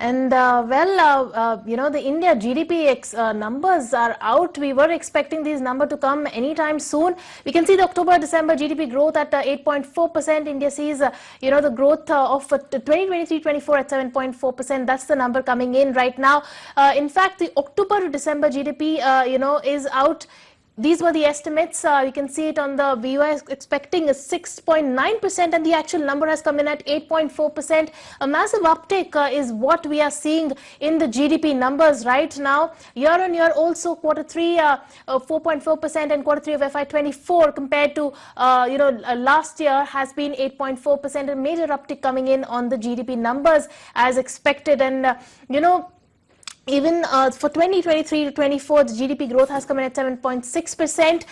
And the India GDP numbers are out. We were expecting these numbers to come anytime soon. We can see the October-December GDP growth at 8.4%. India sees, the growth of 2023-24 at 7.4%. That's the number coming in right now. In fact, the October to December GDP, is out. These were the estimates. You can see it on the, we were expecting a 6.9% and the actual number has come in at 8.4%. A massive uptick is what we are seeing in the GDP numbers right now. Year on year also quarter 3, 4.4% and quarter 3 of FY24 compared to, last year has been 8.4%. A major uptick coming in on the GDP numbers as expected. And, even for 2023 to 24, the GDP growth has come in at 7.6%,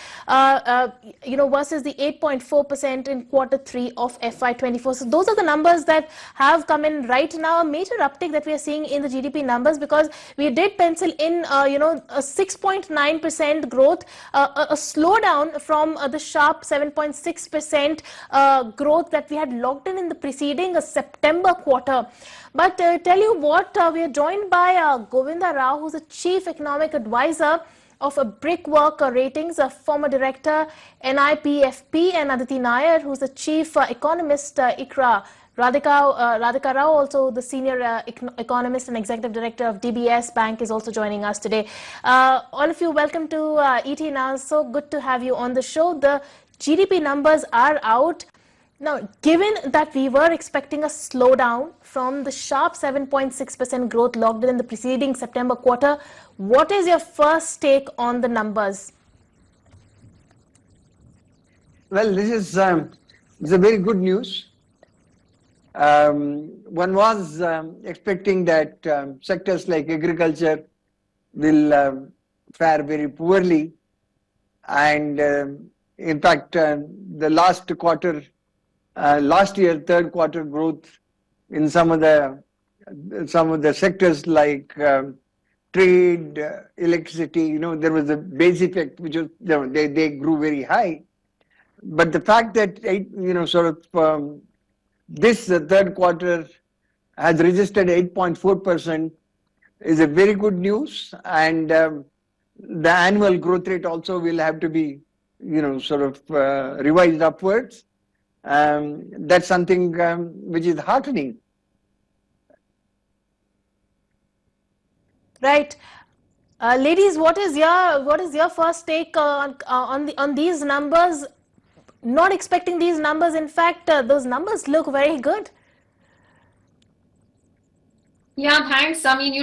versus the 8.4% in quarter 3 of FY24. So those are the numbers that have come in right now. A major uptick that we are seeing in the GDP numbers because we did pencil in, a 6.9% growth, a slowdown from the sharp 7.6% growth that we had logged in the preceding September quarter. But tell you what, we are joined by Govinda Rao, who's the Chief Economic Advisor of Brickwork Ratings, a former director, NIPFP, and Aditi Nayar, who's the Chief Economist, ICRA. Radhika Rao, also the Senior Economist and Executive Director of DBS Bank, is also joining us today. All of you, welcome to ET Now. So good to have you on the show. The GDP numbers are out. Now, given that we were expecting a slowdown from the sharp 7.6% growth logged in the preceding September quarter, what is your first take on the numbers? Well, this is a very good news. One was expecting that sectors like agriculture will fare very poorly. And in fact, the last quarter, last year, third quarter growth in some of the sectors like trade, electricity, there was a base effect which was, they grew very high. But the fact that this third quarter has registered 8.4% is a very good news, and the annual growth rate also will have to be revised upwards. That's something which is heartening. Right, ladies, what is your first take on these numbers? Not expecting these numbers. In fact, those numbers look very good. Yeah, thanks. I mean,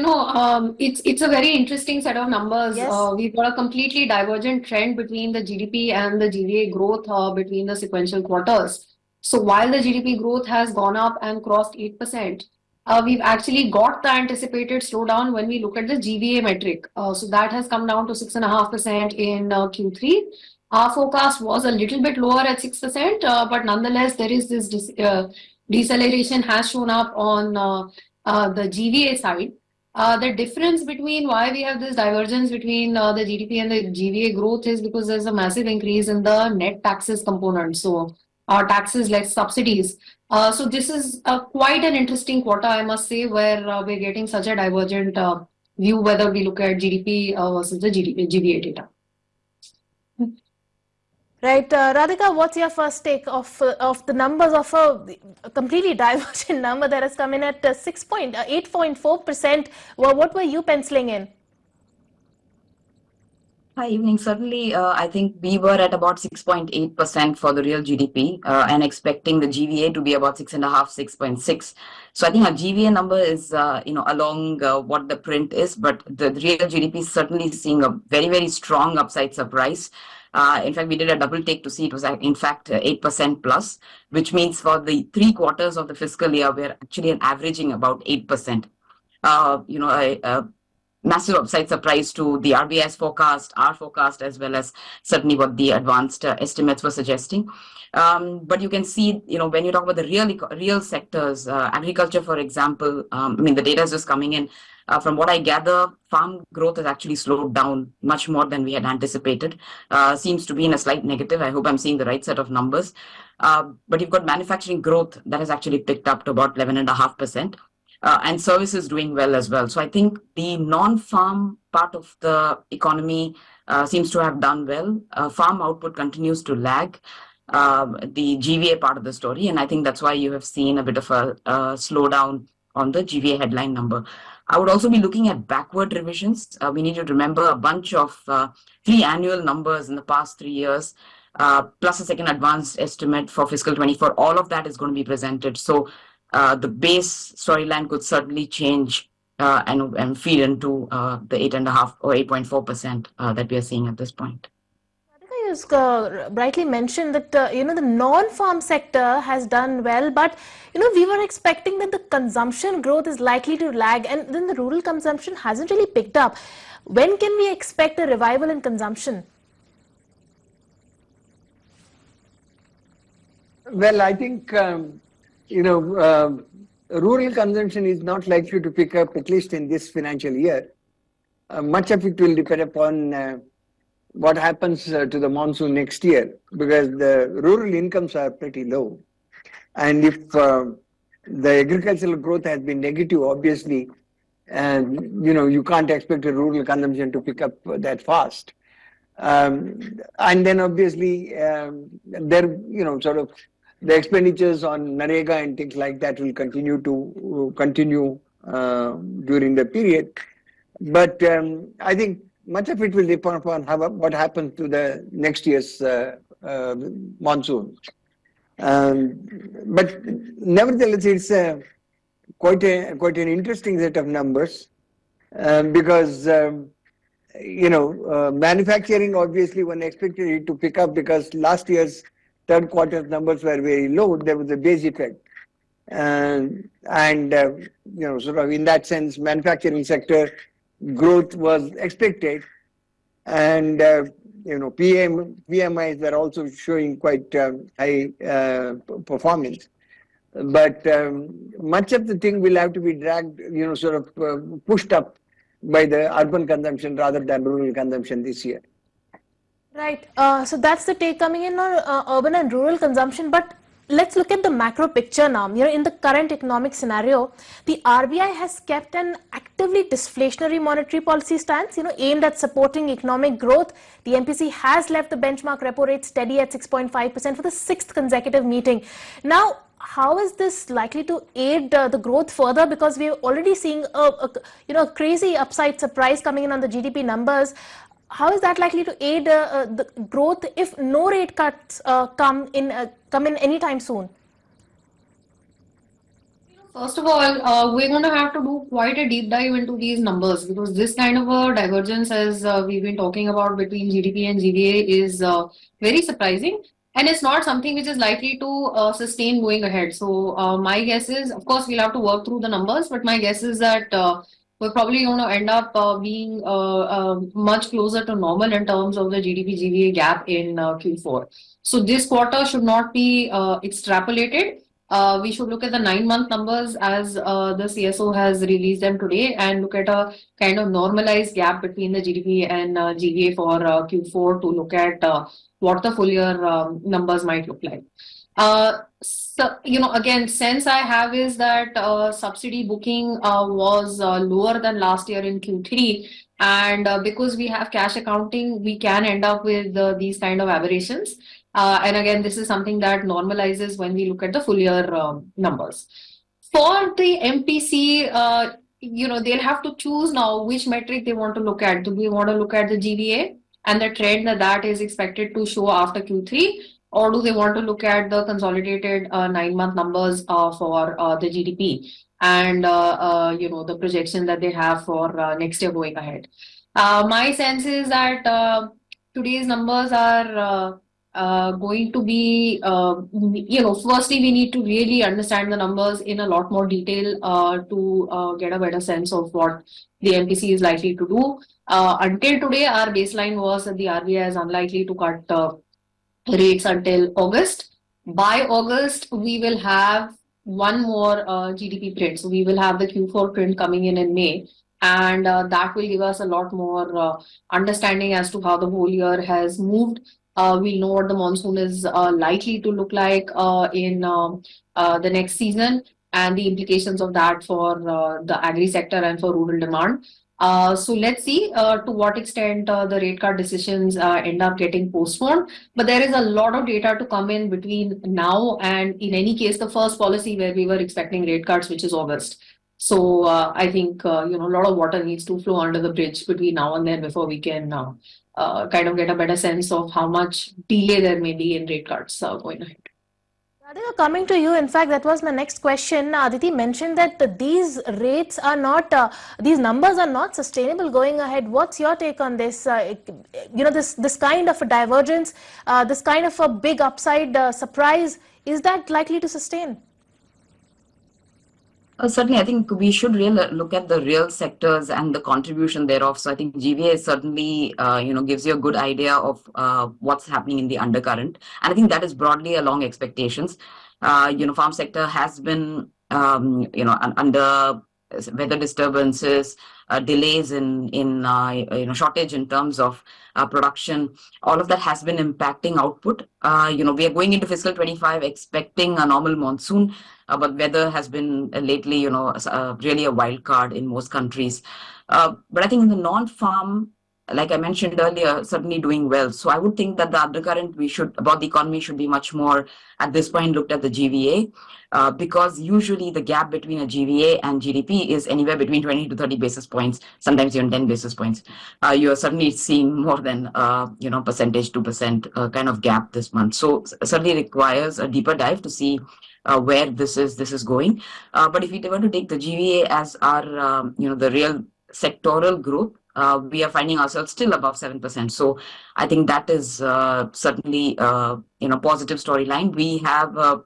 it's a very interesting set of numbers. Yes. We've got a completely divergent trend between the GDP and the GVA growth between the sequential quarters. So while the GDP growth has gone up and crossed 8%, we've actually got the anticipated slowdown when we look at the GVA metric. So that has come down to 6.5% in Q3. Our forecast was a little bit lower at 6%, but nonetheless, there is this deceleration has shown up on the GVA side. The difference between why we have this divergence between the GDP and the GVA growth is because there's a massive increase in the net taxes component. So our taxes less subsidies. So this is quite an interesting quarter, I must say, where we're getting such a divergent view whether we look at GDP versus the GVA data. Right, Radhika, what's your first take of the numbers of a completely divergent number that has come in at 8.4%? Well, what were you penciling in? Hi, evening. Certainly, I think we were at about 6.8% for the real GDP and expecting the GVA to be about 6.5, 6.6. So I think our GVA number is, along what the print is, but the real GDP is certainly seeing a very, very strong upside surprise. In fact, we did a double take to see it was in fact 8% plus, which means for the 3 quarters of the fiscal year, we're actually averaging about 8%. Massive upside surprise to the RBI's forecast, our forecast, as well as certainly what the advanced estimates were suggesting. But you can see, when you talk about the real sectors, agriculture, for example, the data is just coming in. From what I gather, farm growth has actually slowed down much more than we had anticipated. Seems to be in a slight negative. I hope I'm seeing the right set of numbers. But you've got manufacturing growth that has actually picked up to about 11.5%. and services doing well as well. So I think the non-farm part of the economy seems to have done well. Farm output continues to lag the GVA part of the story, and I think that's why you have seen a bit of a slowdown on the GVA headline number. I would also be looking at backward revisions. We need to remember a bunch of three annual numbers in the past 3 years, plus a second advanced estimate for fiscal 24. All of that is going to be presented. So the base storyline could certainly change and feed into the 8.5 or 8.4% that we are seeing at this point. You rightly mentioned that the non-farm sector has done well, but we were expecting that the consumption growth is likely to lag, and then the rural consumption hasn't really picked up. When can we expect a revival in consumption? Well, I think rural consumption is not likely to pick up, at least in this financial year. Much of it will depend upon what happens to the monsoon next year, because the rural incomes are pretty low. And if the agricultural growth has been negative, obviously, you can't expect a rural consumption to pick up that fast. And then obviously, the expenditures on Narega and things like that will continue during the period. But I think much of it will depend upon what happens to the next year's monsoon. But nevertheless, it's quite an interesting set of numbers because manufacturing, obviously one expected it to pick up because last year's third quarter numbers were very low. There was a base effect. And sort of in that sense, manufacturing sector growth was expected. And, PMIs were also showing quite high performance. But much of the thing will have to be dragged, pushed up by the urban consumption rather than rural consumption this year. Right. So that's the take coming in on urban and rural consumption. But let's look at the macro picture now. In the current economic scenario, the RBI has kept an actively deflationary monetary policy stance, aimed at supporting economic growth. The MPC has left the benchmark repo rate steady at 6.5% for the 6th consecutive meeting. Now, how is this likely to aid the growth further? Because we're already seeing a crazy upside surprise coming in on the GDP numbers. How is that likely to aid the growth if no rate cuts come in anytime soon? First of all, we're going to have to do quite a deep dive into these numbers because this kind of a divergence, as we've been talking about between GDP and GVA, is very surprising. And it's not something which is likely to sustain going ahead. So my guess is, of course, we'll have to work through the numbers, but my guess is that we're probably going to end up being much closer to normal in terms of the GDP-GVA gap in Q4. So this quarter should not be extrapolated. We should look at the 9-month numbers as the CSO has released them today and look at a kind of normalized gap between the GDP and GVA for Q4 to look at what the full year numbers might look like. So, again, sense I have is that subsidy booking was lower than last year in Q3. And because we have cash accounting, we can end up with these kind of aberrations. And again, this is something that normalizes when we look at the full year numbers. For the MPC, they'll have to choose now which metric they want to look at. Do we want to look at the GVA and the trend that is expected to show after Q3? Or do they want to look at the consolidated 9-month numbers for the GDP and the projection that they have for next year going ahead? My sense is that today's numbers are going to be, firstly, we need to really understand the numbers in a lot more detail to get a better sense of what the MPC is likely to do. Until today, our baseline was that the RBI is unlikely to cut rates until August. By August, we will have one more GDP print. So we will have the Q4 print coming in May. And that will give us a lot more understanding as to how the whole year has moved. We'll know what the monsoon is likely to look like in the next season. and the implications of that for the agri sector and for rural demand. So let's see to what extent the rate cut decisions end up getting postponed. But there is a lot of data to come in between now and, in any case, the first policy where we were expecting rate cuts, which is August. So I think a lot of water needs to flow under the bridge between now and then before we can kind of get a better sense of how much delay there may be in rate cuts going ahead. Aditi, coming to you, in fact, that was my next question. Aditi mentioned that these rates are not, these numbers are not sustainable going ahead. What's your take on this? This kind of a divergence, this kind of a big upside surprise, is that likely to sustain? Certainly, I think we should really look at the real sectors and the contribution thereof. So I think GVA certainly, gives you a good idea of what's happening in the undercurrent. And I think that is broadly along expectations. Farm sector has been, under weather disturbances, delays in shortage in terms of production. All of that has been impacting output. We are going into fiscal 25 expecting a normal monsoon. But weather has been lately, really a wild card in most countries. But I think in the non-farm, like I mentioned earlier, certainly doing well. So I would think that the undercurrent about the economy should be much more, at this point, looked at the GVA, because usually the gap between a GVA and GDP is anywhere between 20 to 30 basis points, sometimes even 10 basis points. You are certainly seeing more than, percentage, 2% kind of gap this month. So certainly requires a deeper dive to see where this is going. But if we were to take the GVA as our, the real sectoral growth, we are finding ourselves still above 7%. So I think that is certainly, positive storyline. We have a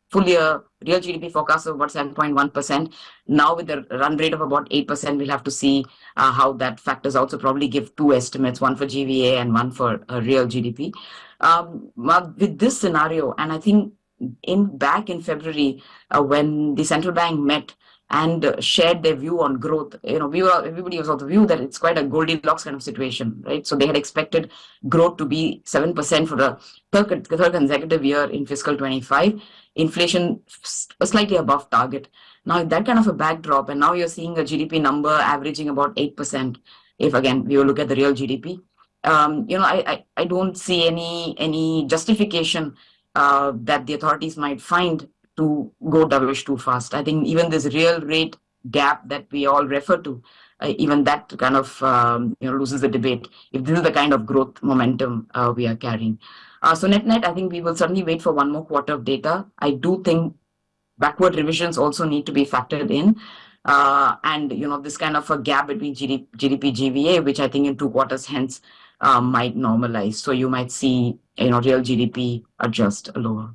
full year real GDP forecast of about 7.1%. Now with the run rate of about 8%, we'll have to see how that factors out. So probably give two estimates, one for GVA and one for real GDP. With this scenario, and I think back in February, when the central bank met and shared their view on growth, everybody was of the view that it's quite a Goldilocks kind of situation, right? So they had expected growth to be 7% for the third consecutive year in fiscal 25, inflation slightly above target. Now that kind of a backdrop, and now you're seeing a GDP number averaging about 8%. If again we look at the real GDP, I don't see any justification that the authorities might find to go dovish too fast. I think even this real rate gap that we all refer to, even that kind of loses the debate if this is the kind of growth momentum we are carrying. So net, I think we will certainly wait for one more quarter of data. I do think backward revisions also need to be factored in. And this kind of a gap between GDP, GVA, which I think in 2 quarters hence might normalize. So you might see real GDP adjust lower.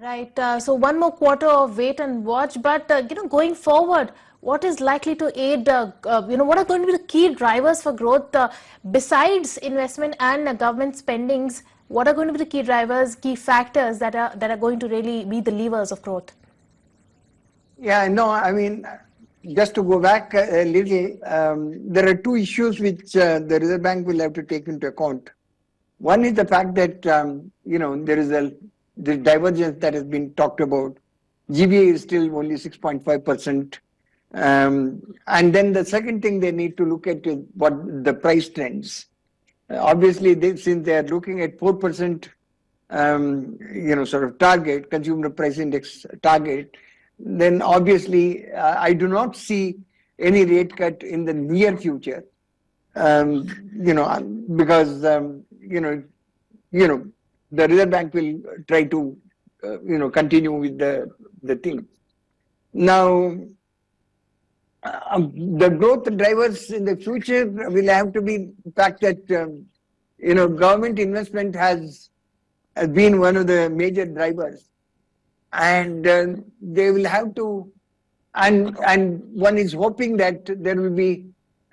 Right. So one more quarter of wait and watch. But going forward, what is likely to aid? What are going to be the key drivers for growth besides investment and government spendings? What are going to be the key drivers, key factors that are going to really be the levers of growth? Yeah, no, I mean, just to go back a little, there are two issues which the Reserve Bank will have to take into account. One is the fact that, there is the divergence that has been talked about. GVA is still only 6.5%. And then the second thing they need to look at is what the price trends. Obviously, since they are looking at 4%, sort of target, consumer price index target, then obviously I do not see any rate cut in the near future, because, the Reserve Bank will try to, continue with the thing. Now, the growth drivers in the future will have to be the fact that, government investment has been one of the major drivers. And they will have to, and one is hoping that there will be,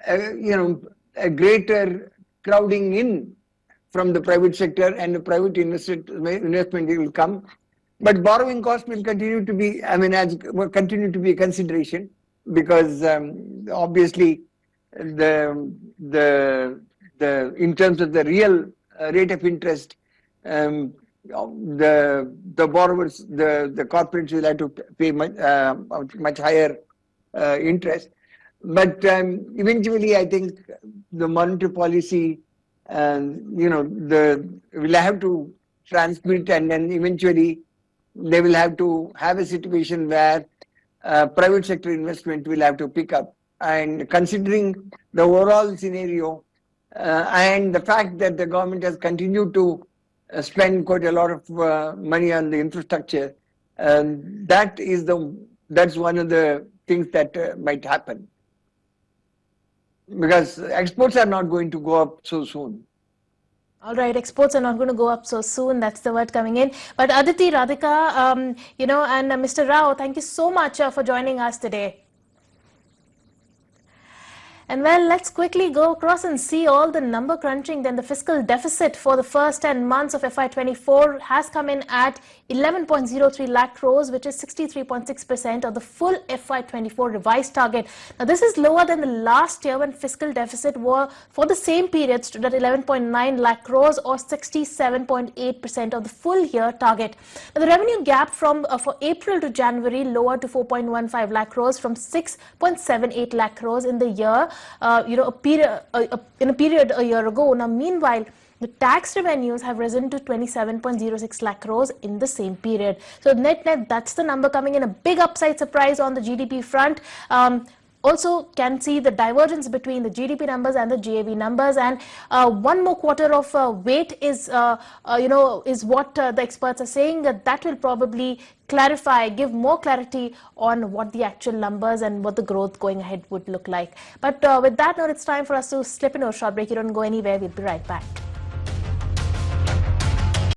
a greater crowding in from the private sector, and the private investment will come. But borrowing cost will continue to be, continue to be a consideration, because obviously in terms of the real rate of interest, the borrowers, the corporates will have to pay much higher interest. But eventually, I think the monetary policy, will have to transmit, and then eventually they will have to have a situation where private sector investment will have to pick up. And considering the overall scenario and the fact that the government has continued to spend quite a lot of money on the infrastructure, that's one of the things that might happen. Because exports are not going to go up so soon. All right, exports are not going to go up so soon. That's the word coming in. But Aditi, Radhika, and Mr. Rao, thank you so much for joining us today. And well, let's quickly go across and see all the number crunching. Then the fiscal deficit for the first 10 months of FY24 has come in at 11.03 lakh crores, which is 63.6% of the full FY24 revised target. Now, this is lower than the last year when fiscal deficit were for the same period stood at 11.9 lakh crores or 67.8% of the full year target. Now, the revenue gap from for April to January lowered to 4.15 lakh crores from 6.78 lakh crores in the year. In a period a year ago. Now, meanwhile, the tax revenues have risen to 27.06 lakh crores in the same period. So, net, that's the number coming in. A big upside surprise on the GDP front. Also can see the divergence between the GDP numbers and the GAV numbers, and one more quarter of wait is what the experts are saying. That will probably give more clarity on what the actual numbers and what the growth going ahead would look like. But with that note, it's time for us to slip into a short break. You don't go anywhere. We'll be right back.